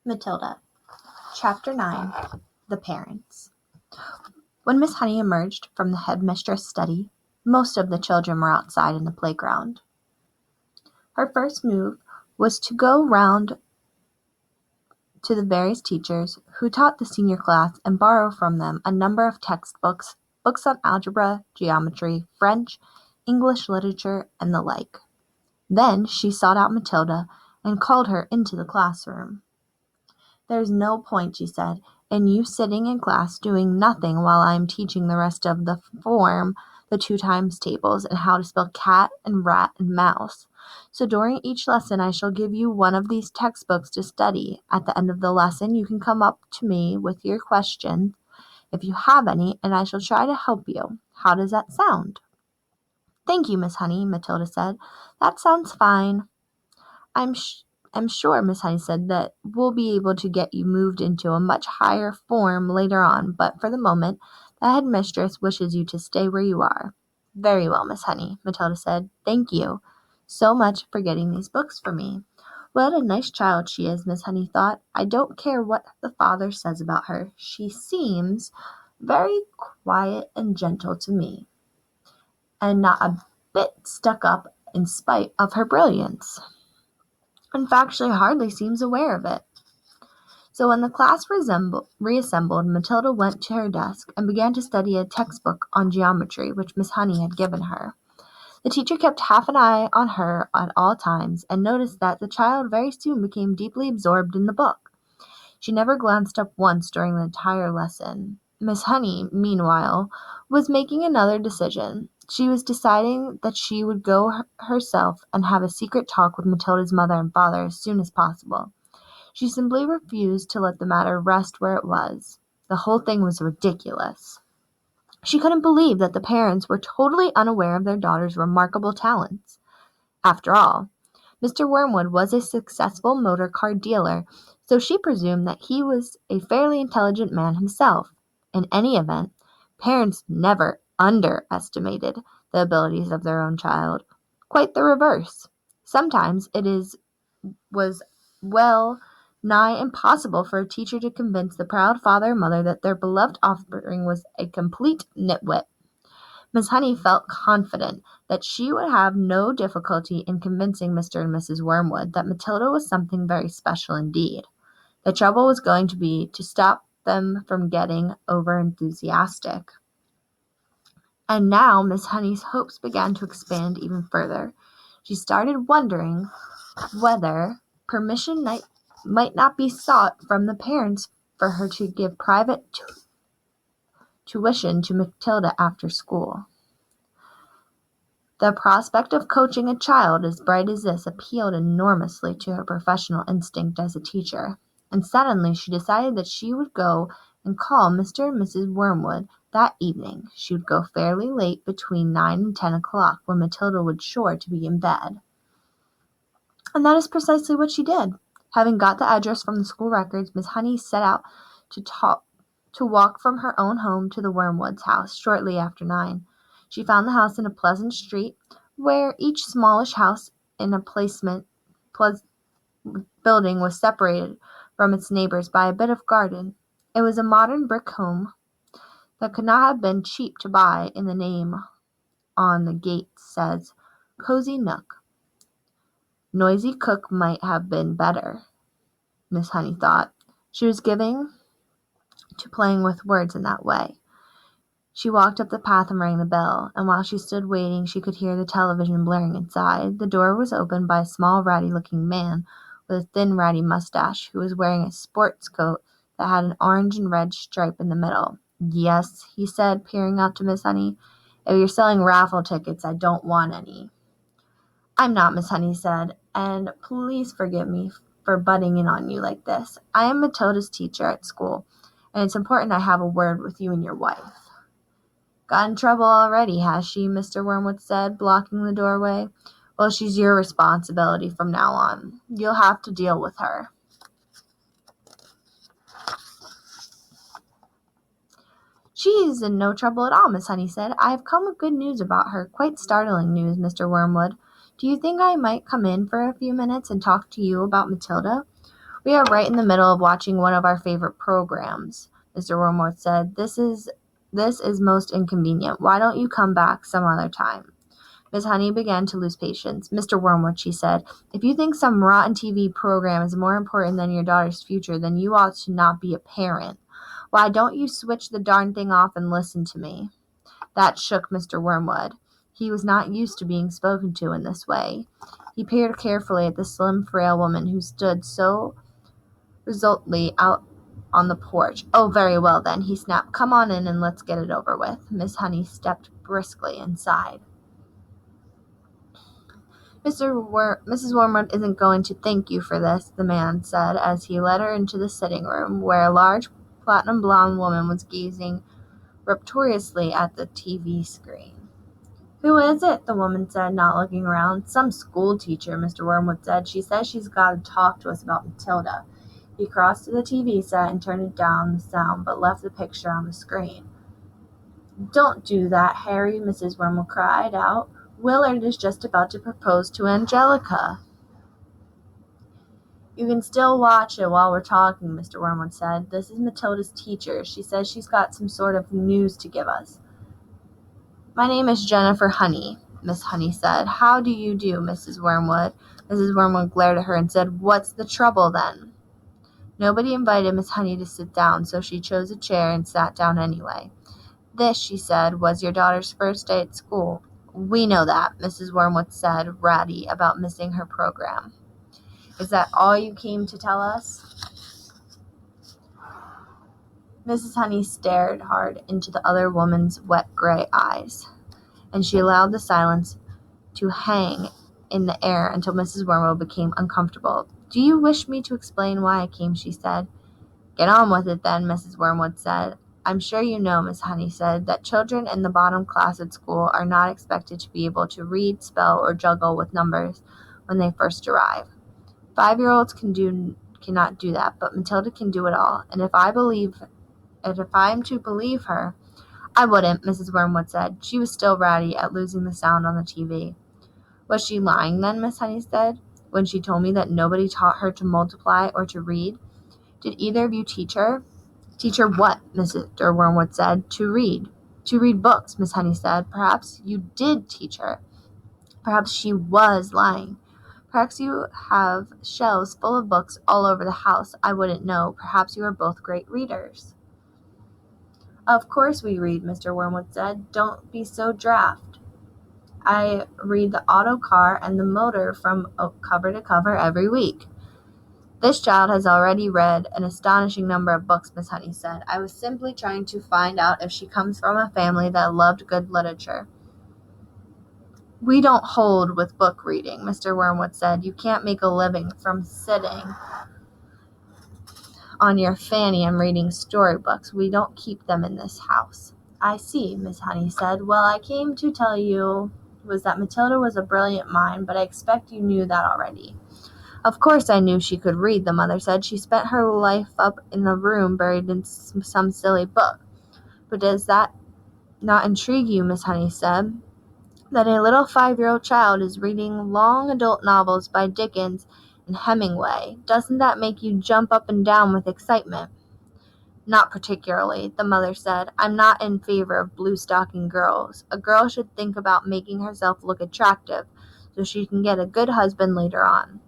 Matilda. Chapter 9. The Parents. When Miss Honey emerged from the headmistress' study, most of the children were outside in the playground. Her first move was to go round to the various teachers who taught the senior class and borrow from them a number of textbooks, books on algebra, geometry, French, English literature, and the like. Then she sought out Matilda and called her into the classroom. "There's no point," she said, "in you sitting in class doing nothing while I am teaching the rest of the form the 2 times tables and how to spell cat and rat and mouse. So during each lesson I shall give you one of these textbooks to study. At the end of the lesson you can come up to me with your questions, if you have any, and I shall try to help you. How does that sound?" "Thank you, Miss Honey," Matilda said. "That sounds fine." I'm sure," Miss Honey said, "that we'll be able to get you moved into a much higher form later on, but for the moment the headmistress wishes you to stay where you are." "Very well, Miss Honey," Matilda said. "Thank you so much for getting these books for me." What a nice child she is, Miss Honey thought. I don't care what the father says about her. She seems very quiet and gentle to me, and not a bit stuck up in spite of her brilliance. In fact, she hardly seems aware of it. So when the class reassembled, Matilda went to her desk and began to study a textbook on geometry which Miss Honey had given her. The teacher kept half an eye on her at all times, and noticed that the child very soon became deeply absorbed in the book. She never glanced up once during the entire lesson. Miss Honey, meanwhile, was making another decision. She was deciding that she would go herself and have a secret talk with Matilda's mother and father as soon as possible. She simply refused to let the matter rest where it was. The whole thing was ridiculous. She couldn't believe that the parents were totally unaware of their daughter's remarkable talents. After all, Mr. Wormwood was a successful motor car dealer, so she presumed that he was a fairly intelligent man himself. In any event, parents never underestimated the abilities of their own child. Quite the reverse. Sometimes was well nigh impossible for a teacher to convince the proud father or mother that their beloved offspring was a complete nitwit. Miss Honey felt confident that she would have no difficulty in convincing Mr. and Mrs. Wormwood that Matilda was something very special indeed. The trouble was going to be to stop them from getting over-enthusiastic. And now Miss Honey's hopes began to expand even further. She started wondering whether permission might not be sought from the parents for her to give private tuition to Matilda after school. The prospect of coaching a child as bright as this appealed enormously to her professional instinct as a teacher, and suddenly she decided that she would go and call Mr. and Mrs. Wormwood that evening. She would go fairly late, between 9 and 10 o'clock, when Matilda was sure to be in bed. And that is precisely what she did. Having got the address from the school records, Miss Honey set out to walk from her own home to the Wormwoods' house shortly after 9. She found the house in a pleasant street, where each smallish house in a building was separated from its neighbors by a bit of garden. It was a modern brick home that could not have been cheap to buy, and the name on the gate says "Cozy Nook." Noisy Cook might have been better, Miss Honey thought. She was given to playing with words in that way. She walked up the path and rang the bell, and while she stood waiting she could hear the television blaring inside. The door was opened by a small ratty-looking man with a thin ratty mustache, who was wearing a sports coat that had an orange and red stripe in the middle. "Yes," he said, peering up to Miss Honey. "If you're selling raffle tickets, I don't want any." "I'm not," Miss Honey said, "and please forgive me for butting in on you like this. I am Matilda's teacher at school, and it's important I have a word with you and your wife." "Got in trouble already, has she?" Mr. Wormwood said, blocking the doorway. "Well, she's your responsibility from now on. You'll have to deal with her." "She's in no trouble at all," Miss Honey said. "I have come with good news about her. Quite startling news, Mr. Wormwood. Do you think I might come in for a few minutes and talk to you about Matilda? "We are right in the middle of watching one of our favorite programs," Mr. Wormwood said. This is most inconvenient. Why don't you come back some other time?" Miss Honey began to lose patience. "Mr. Wormwood," she said, "if you think some rotten TV program is more important than your daughter's future, then you ought to not be a parent. Why don't you switch the darn thing off and listen to me?" That shook Mr. Wormwood. He was not used to being spoken to in this way. He peered carefully at the slim, frail woman who stood so resolutely out on the porch. "Oh, very well, then," he snapped. "Come on in and let's get it over with." Miss Honey stepped briskly inside. "Mrs. Wormwood isn't going to thank you for this," the man said as he led her into the sitting room, where a large platinum blonde woman was gazing rapturously at the TV screen. "Who is it?" the woman said, not looking around. "Some school teacher," Mr. Wormwood said. "She says she's got to talk to us about Matilda." He crossed to the TV set and turned down the sound, but left the picture on the screen. "Don't do that, Harry," Mrs. Wormwood cried out. "Willard is just about to propose to Angelica." "You can still watch it while we're talking," Mr. Wormwood said. "This is Matilda's teacher. She says she's got some sort of news to give us." "My name is Jennifer Honey," Miss Honey said. "How do you do, Mrs. Wormwood?" Mrs. Wormwood glared at her and said, "What's the trouble, then?" Nobody invited Miss Honey to sit down, so she chose a chair and sat down anyway. "This," she said, "was your daughter's first day at school." "We know that," Mrs. Wormwood said, ratty about missing her program. "Is that all you came to tell us?" Mrs. Honey stared hard into the other woman's wet gray eyes, and she allowed the silence to hang in the air until Mrs. Wormwood became uncomfortable. "Do you wish me to explain why I came?" she said. "Get on with it, then," Mrs. Wormwood said. "I'm sure you know," Miss Honey said, "that children in the bottom class at school are not expected to be able to read, spell, or juggle with numbers when they first arrive. 5-year-olds cannot do that, but Matilda can do it all. And if I'm to believe her—" "I wouldn't," Mrs. Wormwood said. She was still ratty at losing the sound on the TV. "Was she lying, then," Miss Honey said, "when she told me that nobody taught her to multiply or to read? Did either of you teach her?" "Teach her what?" Mr. Wormwood said. "To read." "To read books," Miss Honey said. "Perhaps you did teach her. Perhaps she was lying. Perhaps you have shelves full of books all over the house. I wouldn't know. Perhaps you are both great readers." "Of course we read," Mr. Wormwood said. "Don't be so daft. I read the auto car and the motor from cover to cover every week." "This child has already read an astonishing number of books," Miss Honey said. "I was simply trying to find out if she comes from a family that loved good literature." "We don't hold with book reading," Mr. Wormwood said. "You can't make a living from sitting on your fanny and reading storybooks. We don't keep them in this house." "I see," Miss Honey said. "Well, I came to tell you was that Matilda was a brilliant mind, but I expect you knew that already." "Of course I knew she could read," the mother said. "She spent her life up in the room buried in some silly book." "But does that not intrigue you," Miss Honey said, "that a little 5-year-old child is reading long adult novels by Dickens and Hemingway? Doesn't that make you jump up and down with excitement?" "Not particularly," the mother said. "I'm not in favor of blue-stocking girls. A girl should think about making herself look attractive so she can get a good husband later on.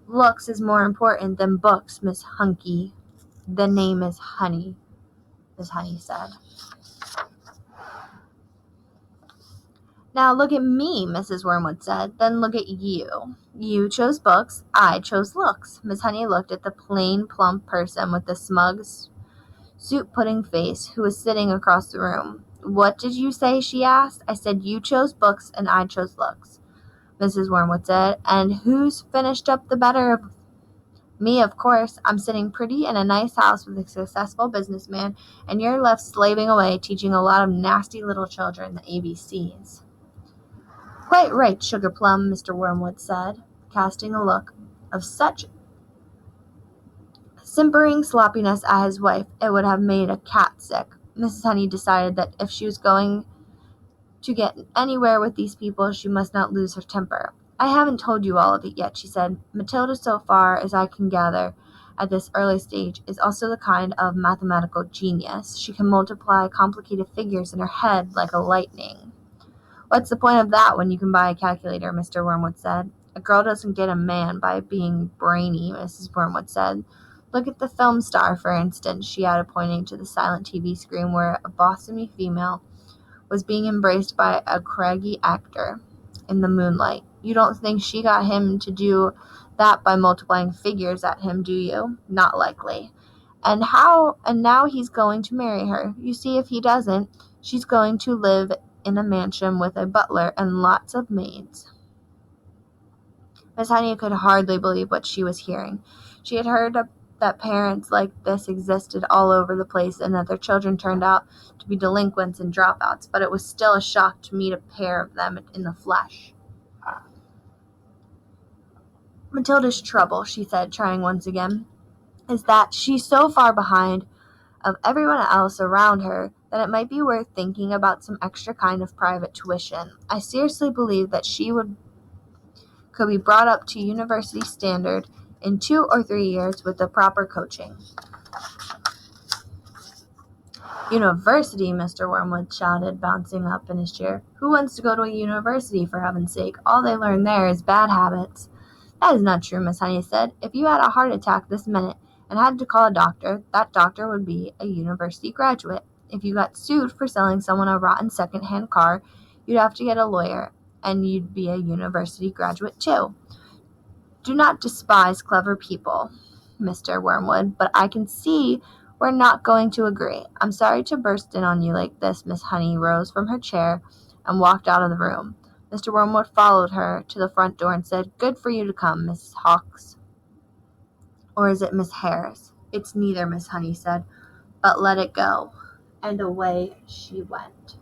Looks is more important than books, Miss Hunky." "The name is Honey," Miss Honey said. "Now look at me," Mrs. Wormwood said. "Then look at you. You chose books. I chose looks." Miss Honey looked at the plain, plump person with the smug, soup-pudding face who was sitting across the room. "What did you say?" she asked. "I said you chose books and I chose looks," Mrs. Wormwood said. "And who's finished up the better of me? Of course. I'm sitting pretty in a nice house with a successful businessman, and you're left slaving away teaching a lot of nasty little children the ABCs." "Quite right, Sugar Plum," Mr. Wormwood said, casting a look of such simpering sloppiness at his wife it would have made a cat sick. Mrs. Honey decided that if she was going to get anywhere with these people, she must not lose her temper. "I haven't told you all of it yet," she said. "Matilda, so far as I can gather, at this early stage is also the kind of mathematical genius. She can multiply complicated figures in her head like a lightning. What's the point of that when you can buy a calculator, Mr. Wormwood said. A girl doesn't get a man by being brainy, Mrs. Wormwood said. Look at the film star, for instance, she added, pointing to the silent TV screen where a bosomy female was being embraced by a craggy actor in the moonlight. You don't think she got him to do that by multiplying figures at him, do you? Not likely. And now he's going to marry her. You see, if he doesn't, she's going to live in a mansion with a butler and lots of maids. Miss Honey could hardly believe what she was hearing. She had heard that parents like this existed all over the place and that their children turned out to be delinquents and dropouts, but it was still a shock to meet a pair of them in the flesh. Matilda's trouble, she said, trying once again, is that she's so far behind of everyone else around her that it might be worth thinking about some extra kind of private tuition. I seriously believe that she could be brought up to university standard in 2 or 3 years with the proper coaching. University, Mr. Wormwood shouted, bouncing up in his chair. Who wants to go to a university, for heaven's sake? All they learn there is bad habits. That is not true, Miss Honey said. If you had a heart attack this minute and had to call a doctor, that doctor would be a university graduate. If you got sued for selling someone a rotten second-hand car, you'd have to get a lawyer, and you'd be a university graduate too. Do not despise clever people, Mr. Wormwood, but I can see we're not going to agree. I'm sorry to burst in on you like this. Miss Honey rose from her chair and walked out of the room. Mr. Wormwood followed her to the front door and said, Good for you to come, Mrs. Hawkes. Or is it Miss Harris? It's neither, Miss Honey said, but let it go. And away she went.